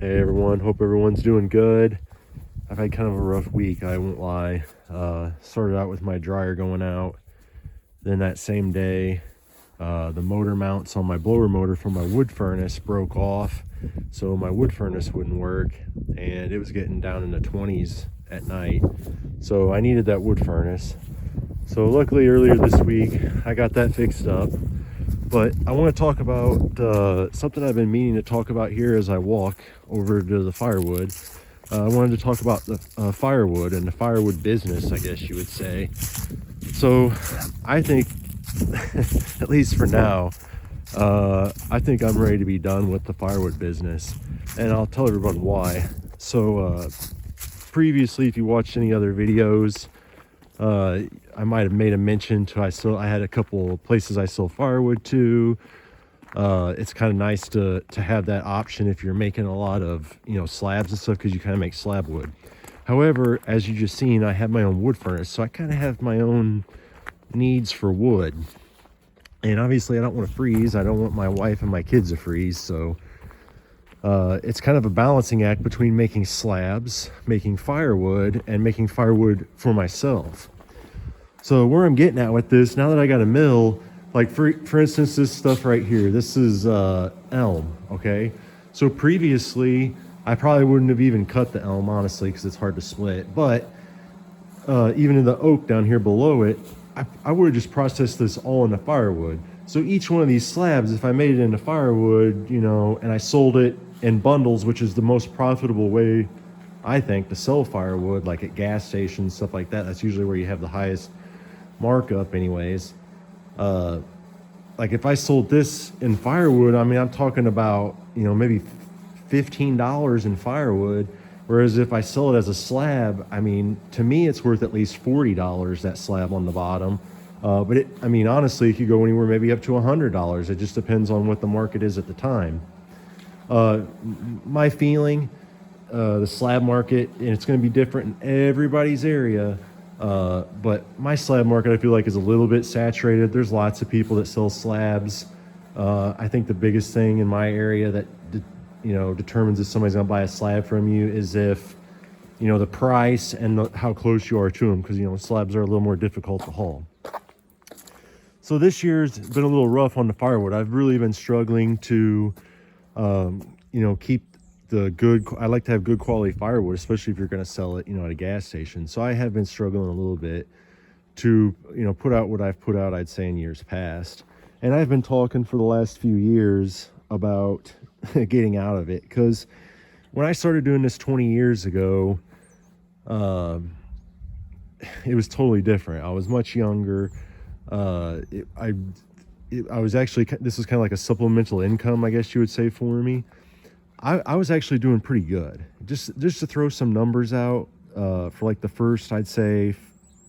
Hey everyone, hope everyone's doing good. I've had kind of a rough week, I won't lie. Started out with my dryer going out. Then that same day, the motor mounts on my blower motor for my wood furnace broke off. So my wood furnace wouldn't work and it was getting down in the 20s at night. So I needed that wood furnace. So luckily earlier this week, I got that fixed up. But I want to talk about something I've been meaning to talk about here as I walk over to the firewood. I wanted to talk about the firewood and the firewood business, I guess you would say. So I think, at least for now, I think I'm ready to be done with the firewood business. And I'll tell everyone why. So previously, if you watched any other videos, I might have made a mention to I had a couple places I sold firewood to. It's kind of nice to have that option if you're making a lot of slabs and stuff, because you kind of make slab wood. However, as you just seen, I have my own wood furnace, so I kind of have my own needs for wood. And obviously I don't want to freeze. I don't want my wife and my kids to freeze, so it's kind of a balancing act between making slabs, making firewood, and making firewood for myself. So where I'm getting at with this, now that I got a mill, like for instance, this stuff right here, this is elm, okay? So previously, I probably wouldn't have even cut the elm, honestly, because it's hard to split. But even in the oak down here below it, I would have just processed this all into firewood. So each one of these slabs, if I made it into firewood, and I sold it in bundles, which is the most profitable way, I think, to sell firewood, like at gas stations, stuff like that. That's usually where you have the highest markup anyways. Like if I sold this in firewood, I mean, I'm talking about, maybe $15 in firewood. Whereas if I sell it as a slab, I mean, to me, it's worth at least $40, that slab on the bottom. But honestly, it could go anywhere maybe up to $100. It just depends on what the market is at the time. My feeling, the slab market, and it's going to be different in everybody's area. But my slab market, I feel like, is a little bit saturated. There's lots of people that sell slabs. I think the biggest thing in my area that determines if somebody's going to buy a slab from you is if, the price and how close you are to them, because, slabs are a little more difficult to haul. So this year's been a little rough on the firewood. I've really been struggling to, keep the good. I like to have good quality firewood, especially if you're going to sell it, at a gas station. So I have been struggling a little bit to, put out what I've put out, I'd say, in years past. And I've been talking for the last few years about getting out of it, because when I started doing this 20 years ago, it was totally different. I was much younger. I was actually, this was kind of like a supplemental income, I guess you would say, for me. I was actually doing pretty good. Just to throw some numbers out, for like the first, I'd say,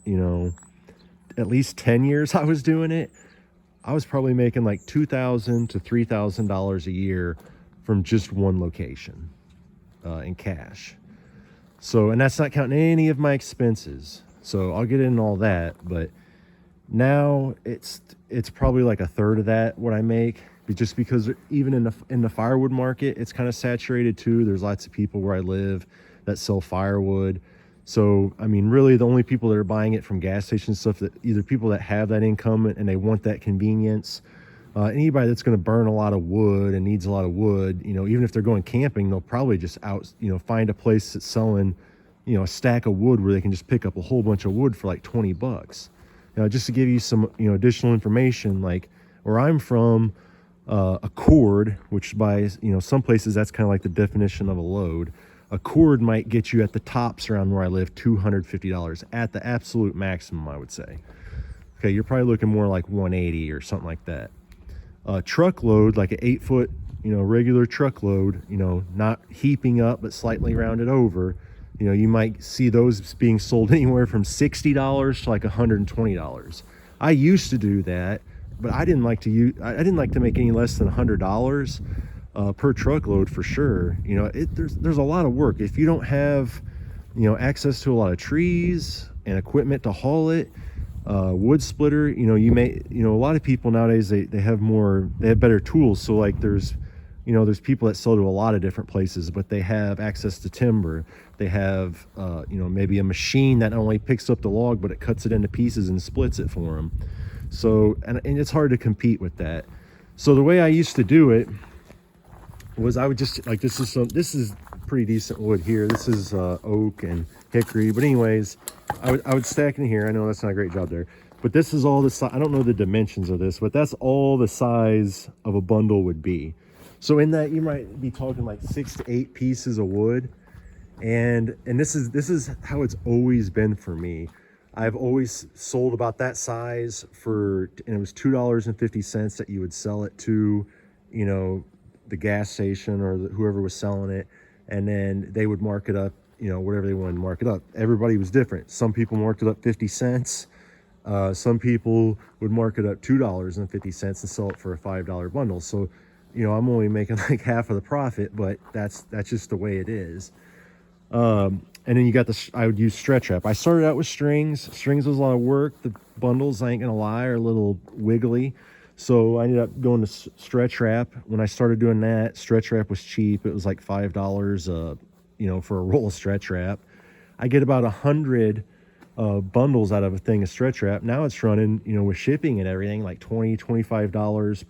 at least 10 years I was doing it, I was probably making like $2,000 to $3,000 a year from just one location, in cash. So, and that's not counting any of my expenses. So I'll get into all that, but now it's probably like a third of that what I make, just because even in the firewood market, it's kind of saturated too. There's lots of people where I live that sell firewood. So, really the only people that are buying it from gas station stuff, that either people that have that income and they want that convenience, anybody that's going to burn a lot of wood and needs a lot of wood, even if they're going camping, they'll probably just find a place that's selling, a stack of wood where they can just pick up a whole bunch of wood for like $20. Just to give you some, additional information, like where I'm from, a cord, which by, some places that's kind of like the definition of a load. A cord might get you at the tops around where I live, $250 at the absolute maximum, I would say. Okay, you're probably looking more like 180 or something like that. A truckload, like an 8-foot, regular truckload, not heaping up but slightly rounded over, you might see those being sold anywhere from $60 to like $120. I used to do that, but I didn't like to make any less than $100 per truckload for sure. There's a lot of work if you don't have access to a lot of trees and equipment to haul it. Wood splitter, a lot of people nowadays, they have better tools. So like there's there's people that sell to a lot of different places, but they have access to timber. They have, maybe a machine that not only picks up the log, but it cuts it into pieces and splits it for them. So, and it's hard to compete with that. So the way I used to do it was I would just, like, this is pretty decent wood here. This is oak and hickory. But anyways, I would stack in here. I know that's not a great job there. But this is all the size. I don't know the dimensions of this, but that's all the size of a bundle would be. So in that, you might be talking like 6 to 8 pieces of wood. And this is how it's always been for me. I've always sold about that size and it was $2.50 that you would sell it to, the gas station or whoever was selling it. And then they would mark it up, whatever they wanted to mark it up. Everybody was different. Some people marked it up 50 cents. Some people would mark it up $2.50 and sell it for a $5 bundle. So, I'm only making like half of the profit, but that's just the way it is. And then you got I would use stretch wrap. I started out with strings. Strings was a lot of work. The bundles, I ain't gonna lie, are a little wiggly. So I ended up going to stretch wrap. When I started doing that, stretch wrap was cheap. It was like $5, for a roll of stretch wrap. I get about 100 bundles out of a thing of stretch wrap. Now it's running, with shipping and everything, like $20, $25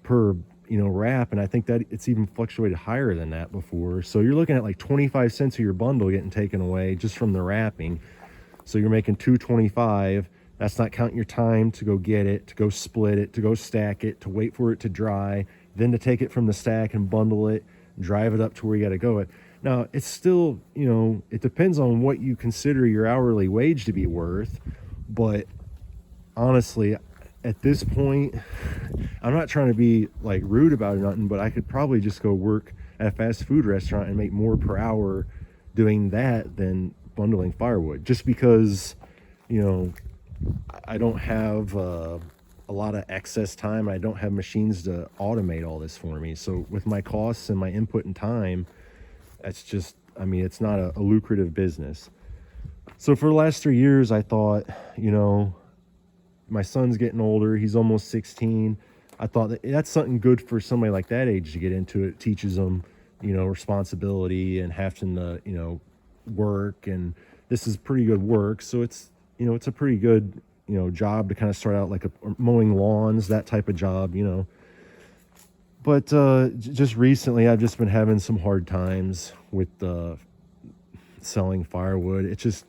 per wrap. And I think that it's even fluctuated higher than that before. So you're looking at like 25 cents of your bundle getting taken away just from the wrapping. So you're making $2.25. That's not counting your time to go get it, to go split it, to go stack it, to wait for it to dry, then to take it from the stack and bundle it, drive it up to where you got to go it. Now, it's still, it depends on what you consider your hourly wage to be worth. But honestly, at this point, I'm not trying to be like rude about it or nothing, but I could probably just go work at a fast food restaurant and make more per hour doing that than bundling firewood, just because, I don't have a lot of excess time. I don't have machines to automate all this for me. So with my costs and my input and time, that's just, it's not a lucrative business. So for the last 3 years, I thought, my son's getting older. He's almost 16. I thought that's something good for somebody like that age to get into. It teaches them, responsibility and having to, work. And this is pretty good work. So it's, it's a pretty good, job to kind of start out, like mowing lawns, that type of job, But just recently, I've just been having some hard times with selling firewood. It's just,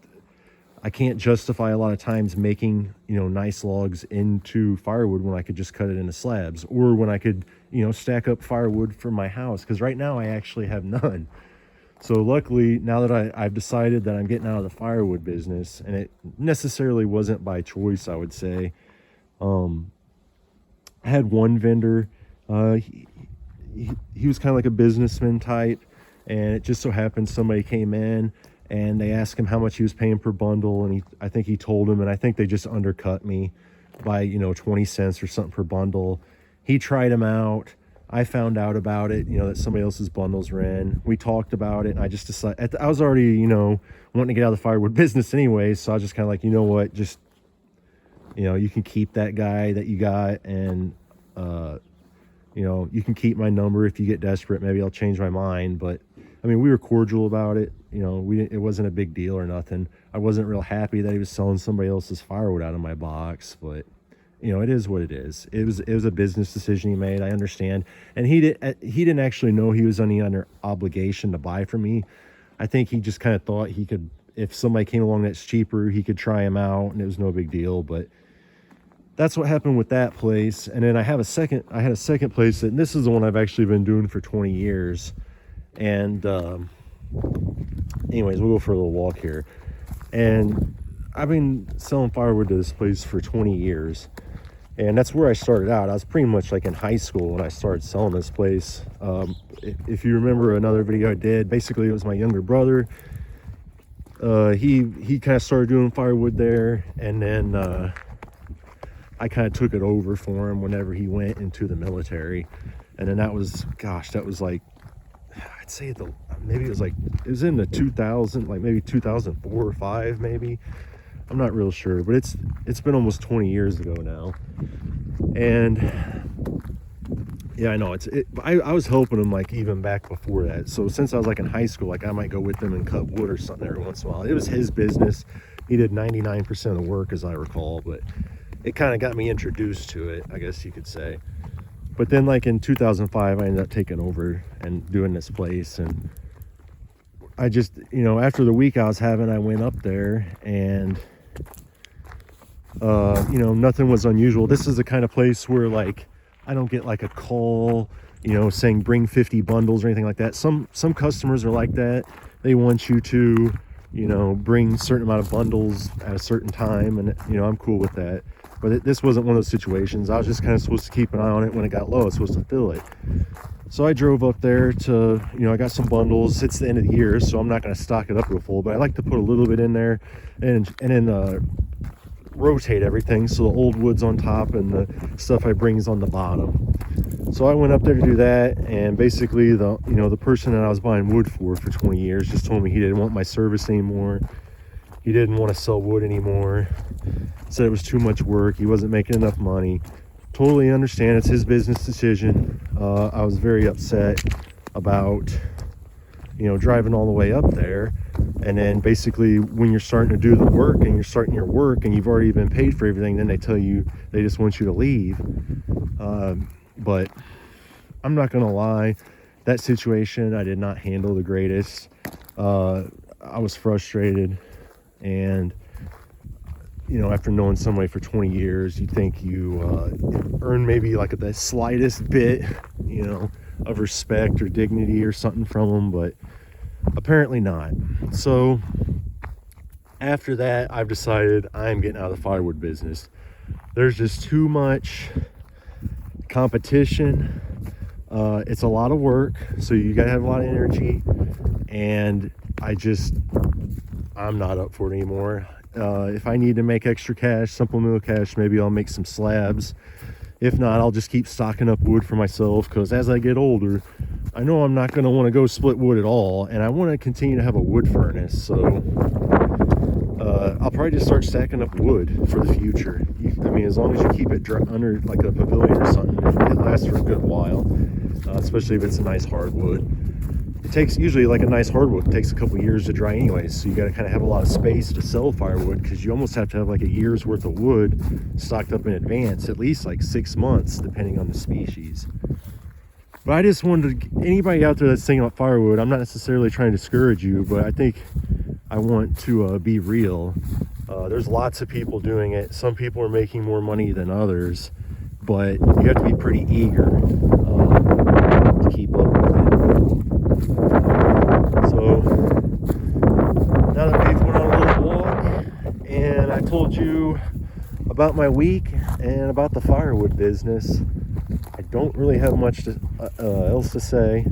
I can't justify a lot of times making, nice logs into firewood when I could just cut it into slabs, or when I could, stack up firewood for my house. Because right now I actually have none. So luckily, now that I've decided that I'm getting out of the firewood business, and it necessarily wasn't by choice, I would say. I had one vendor. He was kind of like a businessman type, and it just so happened somebody came in and they asked him how much he was paying per bundle, and I think he told him, and I think they just undercut me by 20 cents or something per bundle. He tried them out. I found out about it, that somebody else's bundles were in. We talked about it, and I just decided, I was already, wanting to get out of the firewood business anyway, so I was just kind of like, you know what, just, you can keep that guy that you got, and, you can keep my number if you get desperate. Maybe I'll change my mind. But, we were cordial about it. It wasn't a big deal or nothing. I wasn't real happy that he was selling somebody else's firewood out of my box, but it is what it is. It was a business decision he made. I understand. And he didn't actually know he was under obligation to buy from me. I think he just kind of thought he could, if somebody came along that's cheaper, he could try him out, and it was no big deal. But that's what happened with that place. And then I had a second place, and this is the one I've actually been doing for 20 years. And anyways, we'll go for a little walk here. And I've been selling firewood to this place for 20 years. And that's where I started out. I was pretty much like in high school when I started selling this place. If you remember another video I did, basically it was my younger brother. He kind of started doing firewood there, and then I kind of took it over for him whenever he went into the military. And then that was like, I'd say it was in the 2000, like maybe 2004 or 5 maybe. I'm not real sure, but it's been almost 20 years ago now. And Yeah, I know. I was helping him like even back before that. So since I was like in high school, like I might go with him and cut wood or something every once in a while. It was his business. He did 99% of the work, as I recall, but it kind of got me introduced to it, I guess you could say. But then like in 2005, I ended up taking over and doing this place. And I just, after the week I was having, I went up there and, nothing was unusual. This is the kind of place where like, I don't get like a call, saying bring 50 bundles or anything like that. Some customers are like that. They want you to, bring a certain amount of bundles at a certain time. And, I'm cool with that. But this wasn't one of those situations. I was just kind of supposed to keep an eye on it. When it got low, I was supposed to fill it. So I drove up there to, I got some bundles. It's the end of the year, so I'm not going to stock it up real full. But I like to put a little bit in there and then rotate everything. So the old wood's on top and the stuff I bring is on the bottom. So I went up there to do that. And basically the person that I was buying wood for 20 years just told me he didn't want my service anymore. He didn't want to sell wood anymore. Said it was too much work. He wasn't making enough money. Totally understand. It's his business decision. I was very upset about, driving all the way up there. And then basically when you're starting to do the work and you're starting your work and you've already been paid for everything, then they tell you they just want you to leave. But I'm not going to lie. That situation I did not handle the greatest. I was frustrated. And, after knowing somebody for 20 years, you think you earn maybe like the slightest bit, of respect or dignity or something from them, but apparently not. So after that, I've decided I'm getting out of the firewood business. There's just too much competition. It's a lot of work, so you gotta have a lot of energy, and I'm not up for it anymore. If I need to make extra cash, supplemental cash, maybe I'll make some slabs. If not, I'll just keep stocking up wood for myself, because as I get older, I know I'm not going to want to go split wood at all, and I want to continue to have a wood furnace. So I'll probably just start stacking up wood for the future. As long as you keep it under like a pavilion or something, it lasts for a good while, especially if it's a nice hardwood. It takes usually like a nice hardwood. It takes a couple years to dry anyways, so you got to kind of have a lot of space to sell firewood, because you almost have to have like a year's worth of wood stocked up in advance, at least like 6 months, depending on the species. But I just wanted anybody out there that's thinking about firewood, I'm not necessarily trying to discourage you, but I think I want to be real. There's lots of people doing it. Some people are making more money than others, but you have to be pretty eager to keep up with it. So now that we've went on a little walk and I told you about my week and about the firewood business, I don't really have much else to say.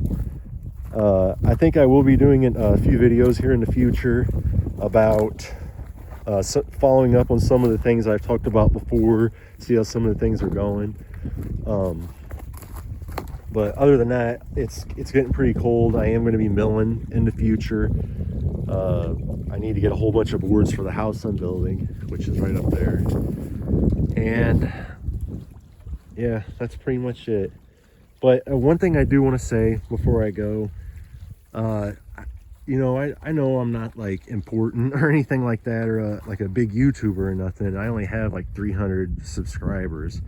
I think I will be doing a few videos here in the future about following up on some of the things I've talked about before, see how some of the things are going. But other than that, it's getting pretty cold. I am going to be milling in the future. I need to get a whole bunch of boards for the house I'm building, which is right up there. And yeah, that's pretty much it. But one thing I do want to say before I go, I know I'm not like important or anything like that, or like a big YouTuber or nothing. I only have like 300 subscribers.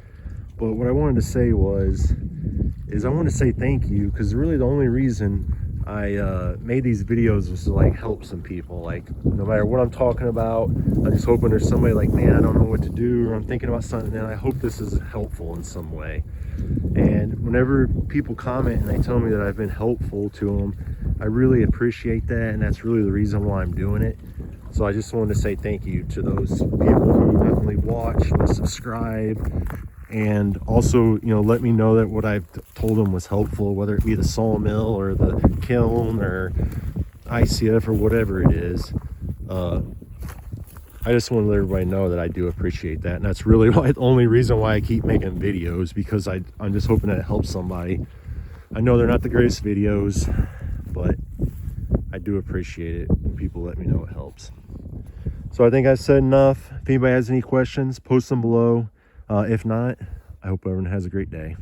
But what I wanted to say is I want to say thank you, because really the only reason I made these videos was to like help some people. Like no matter what I'm talking about, I'm just hoping there's somebody like, man, I don't know what to do, or I'm thinking about something, and I hope this is helpful in some way. And whenever people comment and they tell me that I've been helpful to them, I really appreciate that, and that's really the reason why I'm doing it. So I just wanted to say thank you to those people who not only watch but subscribe, and also let me know that what I've told them was helpful, whether it be the sawmill or the kiln or ICF or whatever it is. I just want to let everybody know that I do appreciate that, and that's really the only reason why I keep making videos, because I'm just hoping that it helps somebody. I know they're not the greatest videos, but I do appreciate it when people let me know it helps. So I think I've said enough. If anybody has any questions, post them below. If not, I hope everyone has a great day.